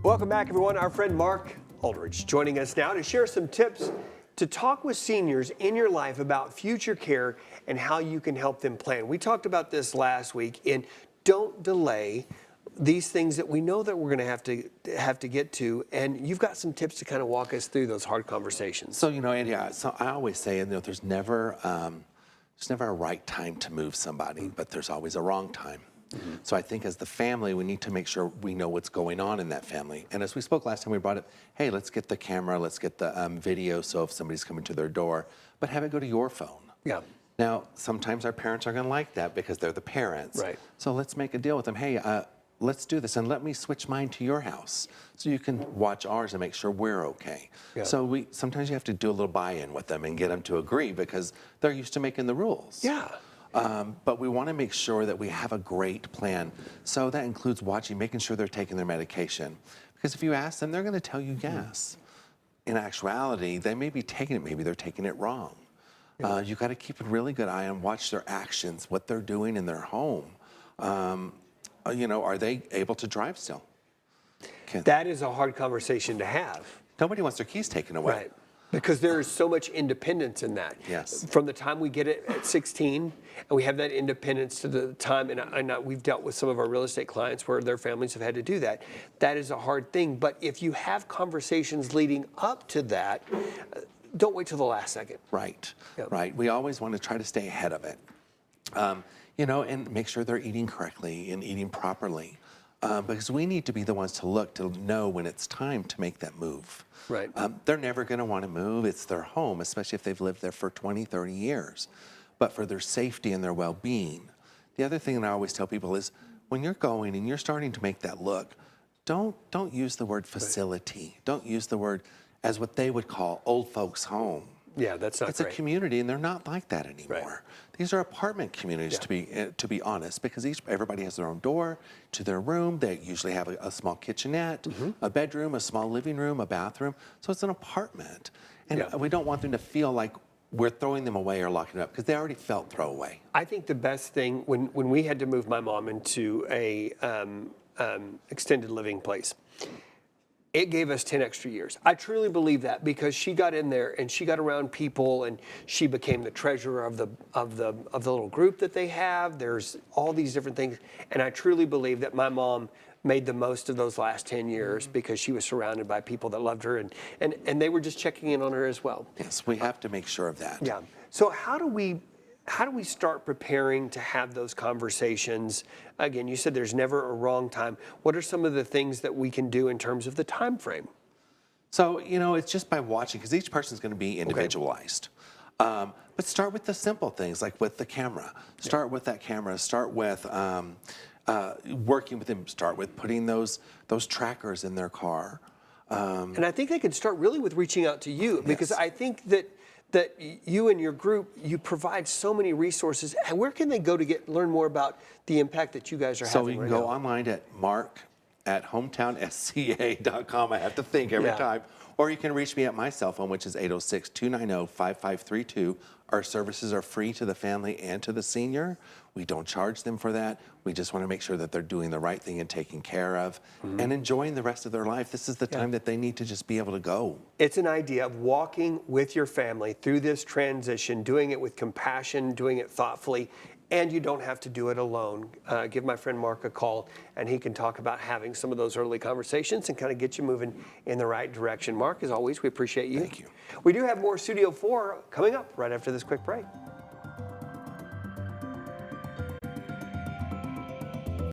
Welcome back, everyone. Our friend Mark Aldridge joining us now to share some tips to talk with seniors in your life about future care and how you can help them plan. We talked about this last week in don't delay these things that we know that we're going to have to get to, and you've got some tips to kind of walk us through those hard conversations. So, Andy, so I always say, there's never a right time to move somebody, but there's always a wrong time. So I think as the family, we need to make sure we know what's going on in that family. And as we spoke last time, we brought up, hey, let's get the camera, let's get the video, so if somebody's coming to their door, but have it go to your phone. Yeah. Now, sometimes our parents are going to like that because they're the parents. Right. So let's make a deal with them. Hey, let's do this, and let me switch mine to your house so you can watch ours and make sure we're okay. Yeah. So sometimes you have to do a little buy-in with them and get them to agree because they're used to making the rules. Yeah. But we want to make sure that we have a great plan. So that includes making sure they're taking their medication. Because if you ask them, they're going to tell you yes. In actuality, they may be taking it, maybe they're taking it wrong. Yeah. You got to keep a really good eye on, watch their actions, what they're doing in their home. Are they able to drive still? That is a hard conversation to have. Nobody wants their keys taken away. Right. Because there is so much independence in that. Yes. From the time we get it at 16, and we have that independence to the time, and we've dealt with some of our real estate clients where their families have had to do that. That is a hard thing. But if you have conversations leading up to that, don't wait till the last second. Right. Yep. Right. We always want to try to stay ahead of it. And make sure they're eating correctly and eating properly. Because we need to be the ones to look to know when it's time to make that move. Right. They're never going to want to move. It's their home, especially if they've lived there for 20, 30 years. But for their safety and their well-being. The other thing that I always tell people is when you're going and you're starting to make that look, don't use the word facility. Right. Don't use the word as what they would call old folks' home. Yeah, that's not It's great. a community, and they're not like that anymore. Right. These are apartment communities, to be honest, because everybody has their own door to their room. They usually have a small kitchenette, a bedroom, a small living room, a bathroom. So it's an apartment, and we don't want them to feel like we're throwing them away or locking them up because they already felt throwaway. I think the best thing when we had to move my mom into a extended living place, it gave us 10 extra years. I truly believe that because she got in there and she got around people and she became the treasurer of the little group that they have. There's all these different things. And I truly believe that my mom made the most of those last 10 years because she was surrounded by people that loved her and they were just checking in on her as well. Yes, we have to make sure of that. Yeah. So how do we start preparing to have those conversations? Again, you said there's never a wrong time. What are some of the things that we can do in terms of the time frame? So, it's just by watching, because each person's going to be individualized. Okay. But start with the simple things, like with the camera. Start with that camera. Start with working with them. Start with putting those trackers in their car. And I think they could start really with reaching out to you, because I think that you and your group, you provide so many resources. And where can they go to learn more about the impact that you guys are having? So you can go online at mark@hometownsca.com. I have to think every time. Or you can reach me at my cell phone, which is 806-290-5532. Our services are free to the family and to the senior. We don't charge them for that. We just want to make sure that they're doing the right thing and taking care of and enjoying the rest of their life. This is the time that they need to just be able to go. It's an idea of walking with your family through this transition, doing it with compassion, doing it thoughtfully, and you don't have to do it alone. Give my friend Mark a call, and he can talk about having some of those early conversations and kind of get you moving in the right direction. Mark, as always, we appreciate you. Thank you. We do have more Studio 4 coming up right after this quick break.